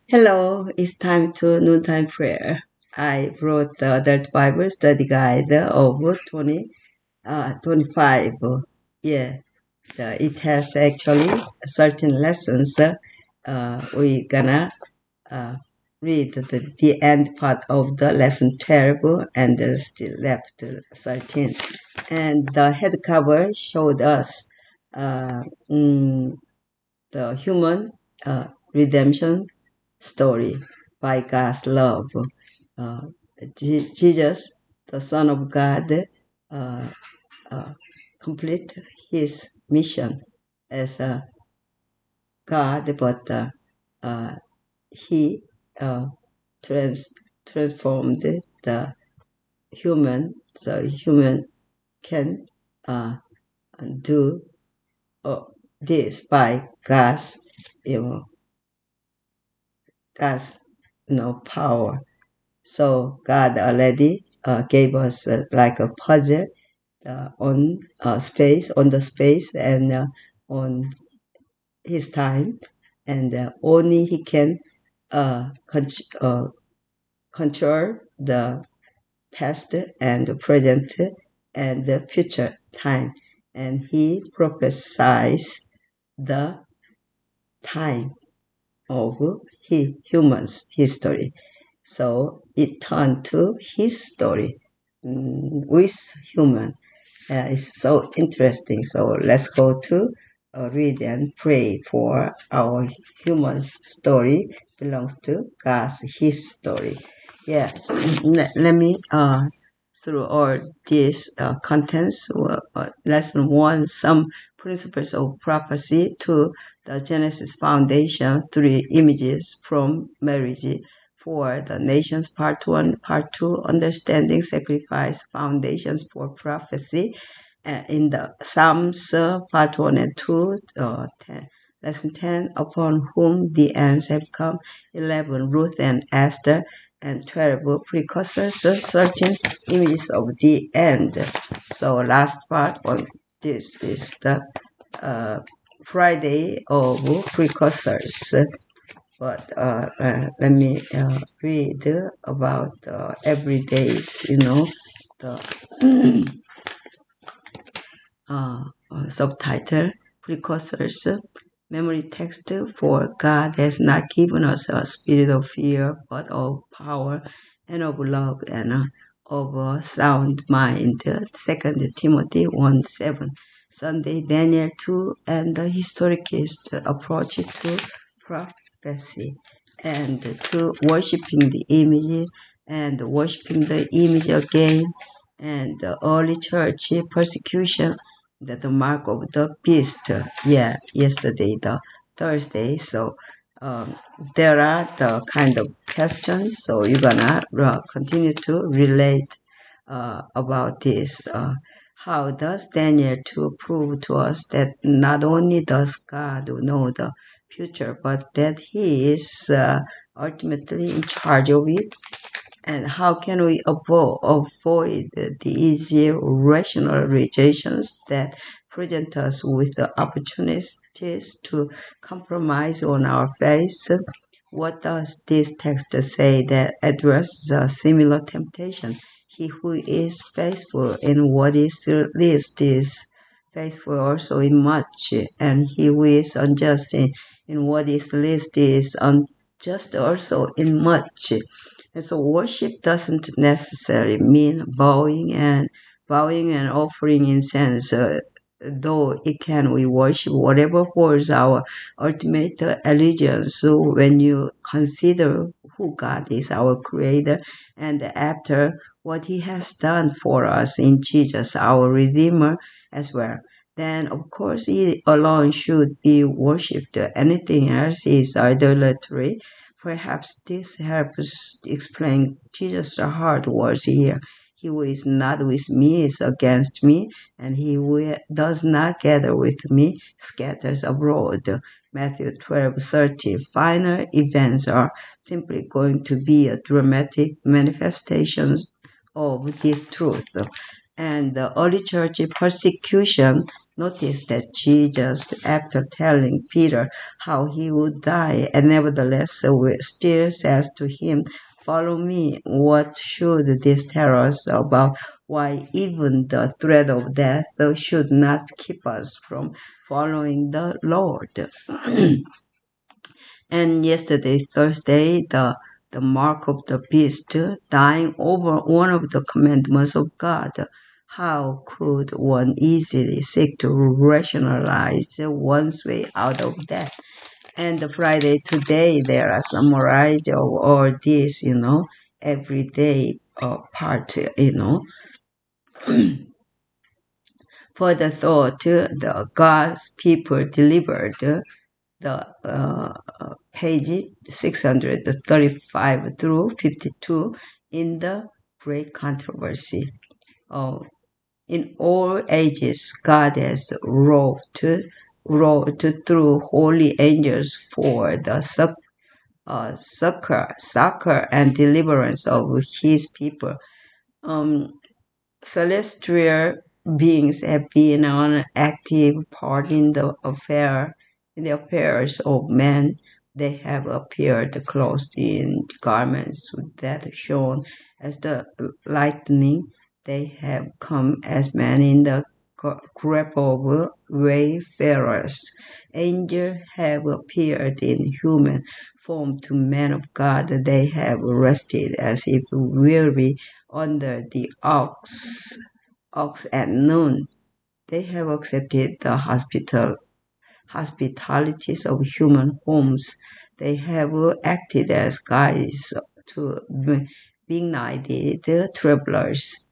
Hello, it's time to noontime prayer. I wrote the Adult Bible Study Guide of 2025. Yeah, it has actually certain lessons. We gonna uh, read the end part of the lesson 12 and still left 13. And the head cover showed us uh, mm, the human redemption story by God's love. Uh, Jesus, the Son of God, uh, uh, complete his mission as a God, but he uh, trans- transformed the human, so human can uh, do uh, this by you know, God's power. So God already gave us like a puzzle on space, on the space, and on His time, and only He can control the past and the present and the future time, and He prophesies the time of humans' history. So it turned to his story with human. It's so interesting. So let's go to read and pray for our human's story belongs to God's his story. Yeah, let me through all these contents, lesson one, some principles of prophecy, two, the Genesis foundation, three, images from marriage, for the nations, part one, part two, understanding sacrifice, foundations for prophecy, in the Psalms, part one and two, 10, lesson 10, upon whom the ends have come, 11, Ruth and Esther, and 12, precursors, 13, images of the end. So last part of this is the Friday of precursors. But let me read about everyday's, the subtitle, precursors, memory text, for God has not given us a spirit of fear, but of power and of love and of a sound mind. 2 Timothy 1:7. Sunday, Daniel 2, and the historicist approach to prophecy, and to worshiping the image, and worshiping the image again, and the early church persecution, that the mark of the beast. Yeah, yesterday, the Thursday. So there are the kind of questions. So you're gonna continue to relate about this. How does Daniel 2 prove to us that not only does God know the future, but that He is ultimately in charge of it? And how can we avoid the easy rationalizations that present us with the opportunities to compromise on our faith? What does this text say that addresses a similar temptation? He who is faithful in what is least is faithful also in much, and he who is unjust in what is least is unjust also in much. And so worship doesn't necessarily mean bowing and offering incense, though it can. We worship whatever holds our ultimate allegiance. So when you consider who God is, our Creator, and after what He has done for us in Jesus, our Redeemer, as well, then of course He alone should be worshipped. Anything else is idolatry. Perhaps this helps explain Jesus' hard words here. He who is not with me is against me, and he who does not gather with me scatters abroad. Matthew 12:30. Final events are simply going to be a dramatic manifestation of this truth. And the early church persecution noticed that Jesus, after telling Peter how he would die, and nevertheless still says to him, "Follow me." What should this tell us about why even the threat of death should not keep us from following the Lord? And yesterday, Thursday, the mark of the beast, dying over one of the commandments of God. How could one easily seek to rationalize one's way out of that? And the Friday today, there are summarized of all this, everyday part, For the thought, the God's people delivered the page 635 through 52 in the Great Controversy. In all ages, God has wrought through holy angels for the succor and deliverance of his people. Celestial beings have been an active part in the affairs of men. They have appeared clothed in garments that shone as the lightning. They have come as men in the grip of wayfarers. Angels have appeared in human form to men of God. They have rested as if weary under the ox at noon. They have accepted the hospitalities of human homes. They have acted as guides to benighted travelers.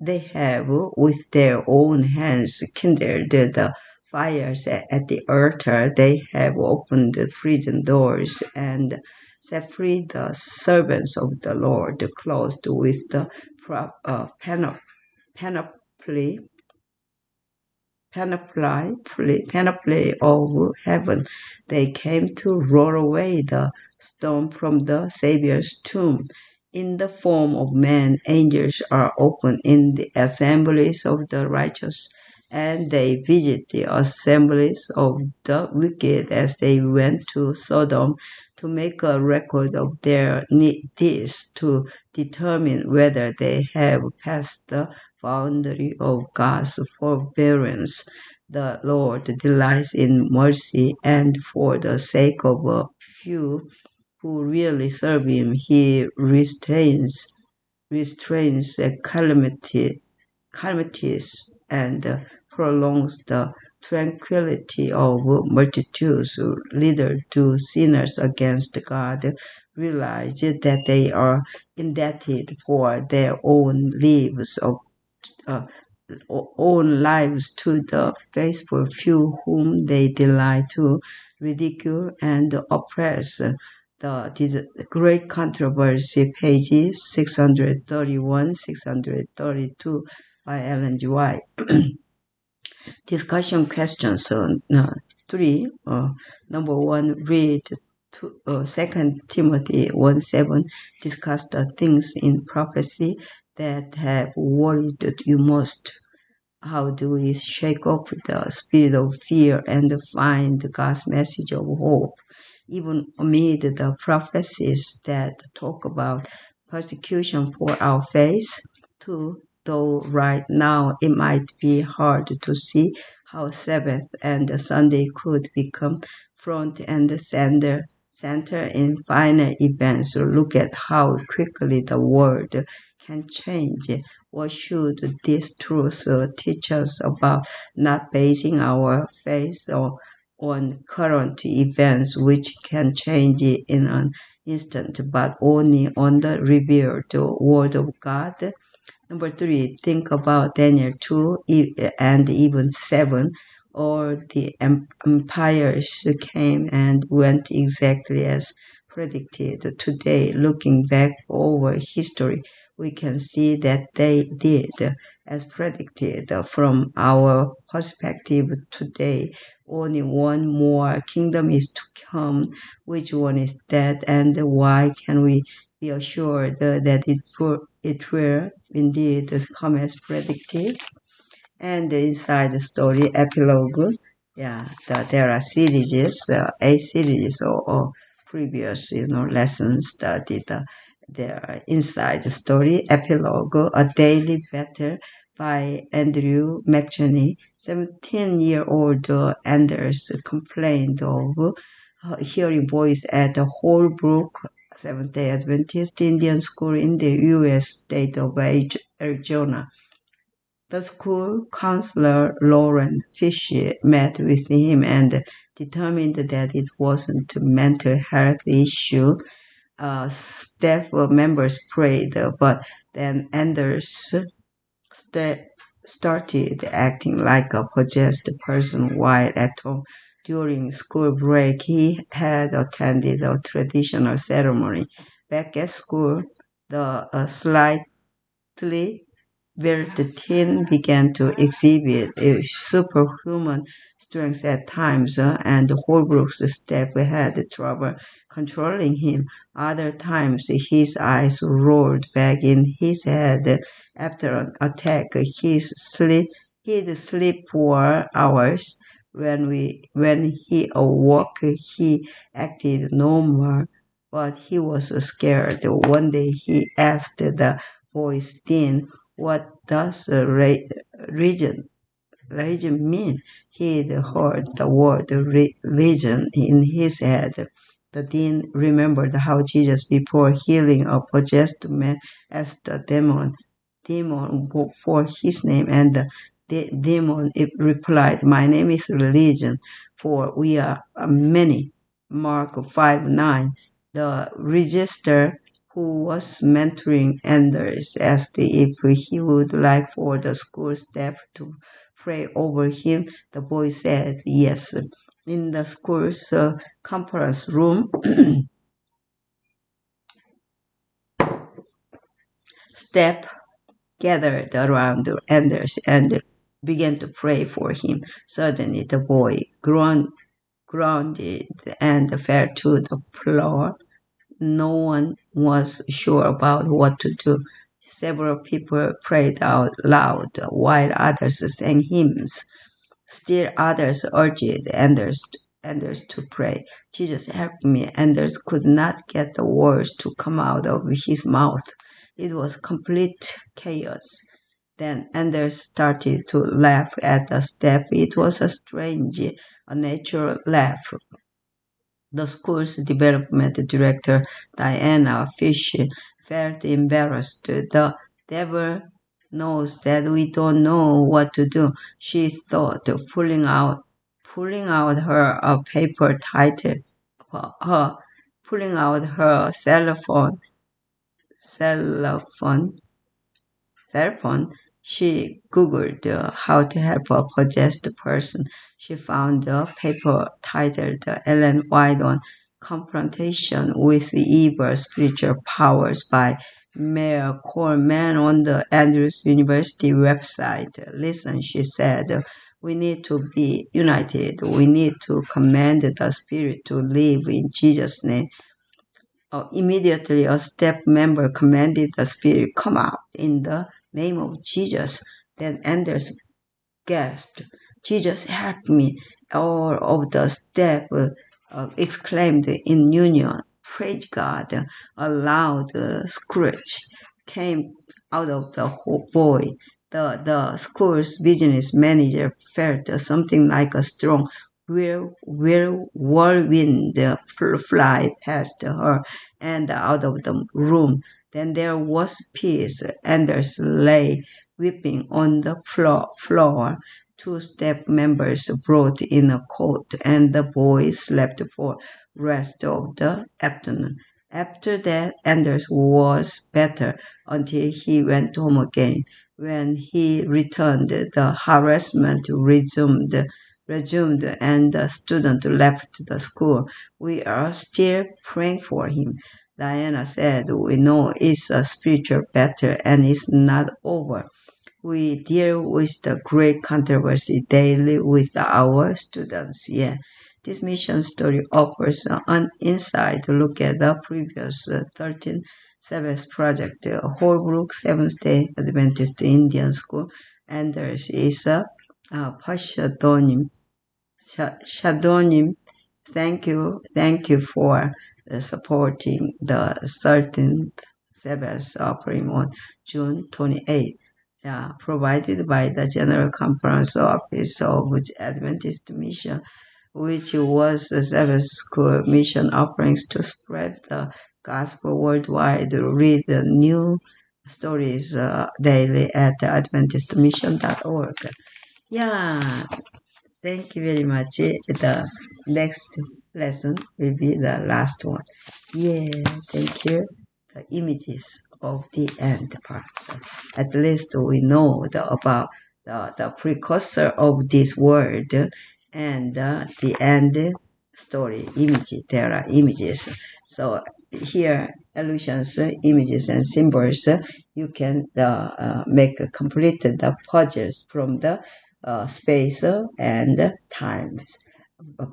They have, with their own hands, kindled the fires at the altar. They have opened the prison doors and set free the servants of the Lord, clothed with the panoply panoply of heaven. They came to roll away the stone from the Savior's tomb. In the form of men, angels are open in the assemblies of the righteous, and they visit the assemblies of the wicked as they went to Sodom to make a record of their deeds, to determine whether they have passed the boundary of God's forbearance. The Lord delights in mercy, and for the sake of a few who really serve Him, He restrains calamities and prolongs the tranquility of multitudes. Leaders to sinners against God realize that they are indebted for their uh, own lives to the faithful few whom they delight to ridicule and oppress. The Great Controversy, pages 631, 632 by Ellen G. White. Discussion questions. Three. Number one, read 2 Timothy 1:7. Discuss the things in prophecy that have worried you most. How do we shake off the spirit of fear and find God's message of hope, even amid the prophecies that talk about persecution for our faith? Two, though right now it might be hard to see how Sabbath and Sunday could become front and center in final events. Look at how quickly the world can change. What should this truth teach us about not basing our faith on current events, which can change in an instant, but only on the revealed Word of God? Number three, think about Daniel 2 and even 7. All the empires came and went exactly as predicted. Today, looking back over history, we can see that they did as predicted. From our perspective today, only one more kingdom is to come. Which one is that, and why can we be assured that it it will indeed come as predicted. And inside the story epilogue, yeah, there are series, a series or previous, lessons studied. There are inside the story epilogue, A Daily Better by Andrew McChesney. 17-year-old Anders complained of hearing voice at the Holbrook Seventh-day Adventist Indian School in the U.S. state of Arizona. The school counselor Lauren Fisher met with him and determined that it wasn't a mental health issue. Staff members prayed, but then Anders started acting like a possessed person while at home. During school break, he had attended a traditional ceremony. Back at school, the slightly where the teen began to exhibit a superhuman strength at times, and Holbrook's step had trouble controlling him. Other times, his eyes rolled back in his head. After an attack, he'd sleep for hours. When he awoke, he acted normal, but he was scared. One day, he asked the boy's dean, "What does religion mean?" He'd heard the word religion in his head. The dean remembered how Jesus, before healing a possessed man, asked the demon for his name, and the demon replied, "My name is religion, for we are many." Mark 5:9. The register who was mentoring Anders asked if he would like for the school staff to pray over him. The boy said yes. In the school's conference room, staff gathered around Anders and began to pray for him. Suddenly, the boy grounded and fell to the floor. No one was sure about what to do. Several people prayed out loud while others sang hymns. Still others urged Anders to pray. "Jesus, help me." Anders could not get the words to come out of his mouth. It was complete chaos. Then Anders started to laugh at the step. It was a strange, unnatural laugh. The school's development director, Diana Fish, felt embarrassed. "The devil knows that we don't know what to do," she thought, pulling out her paper title, her pulling out her cell phone. She Googled how to help a possessed person. She found a paper titled Ellen White on Confrontation with Evil Spiritual Powers by Mayor Coleman on the Andrews University website. "Listen," she said, "we need to be united. We need to command the Spirit to live in Jesus' name." Immediately, a staff member commanded the spirit, "Come out in the name of Jesus." Then Anders gasped, "Jesus, help me." All of the staff exclaimed in union, "Praise God." A loud screech came out of the boy. The school's business manager felt something like a strong whirlwind fly past her and out of the room. Then there was peace. Anders lay weeping on the floor. Two staff members brought in a coat, and the boy slept for rest of the afternoon. After that, Anders was better until he went home again. When he returned, the harassment resumed, and the student left the school. "We are still praying for him," Diana said. "We know it's a spiritual battle and it's not over. We deal with the great controversy daily with our students." Yeah. This mission story offers an inside look at the previous 13 Sabbath Project, Holbrook Seventh-day Adventist Indian School, and there is Pashadonim. Shadonim, thank you for supporting the 13th Sabbath offering on June 28th. Provided by the General Conference Office of Adventist Mission, which was a Sabbath School mission offerings to spread the gospel worldwide. Read the new stories daily at adventistmission.org. Yeah, thank you very much. The next lesson will be the last one. Yeah, thank you. The images of the end part. So at least we know about the precursor of this word and the end story image. There are images. So here allusions, images and symbols, you can make complete the puzzles from the space and times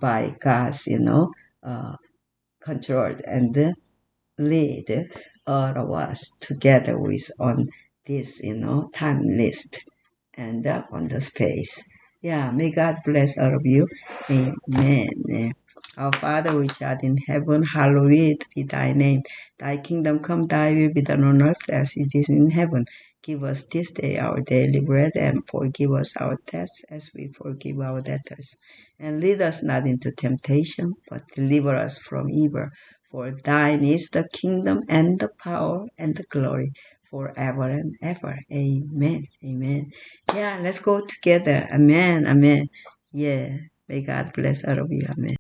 by God's, controlled and lead all of us together with on this, time list and on the space. Yeah, may God bless all of you. Amen. Our Father which art in heaven, hallowed be thy name. Thy kingdom come, thy will be done on earth as it is in heaven. Give us this day our daily bread, and forgive us our debts as we forgive our debtors. And lead us not into temptation, but deliver us from evil. For thine is the kingdom and the power and the glory forever and ever. Amen. Amen. Yeah, let's go together. Amen. Amen. Yeah. May God bless all of you. Amen.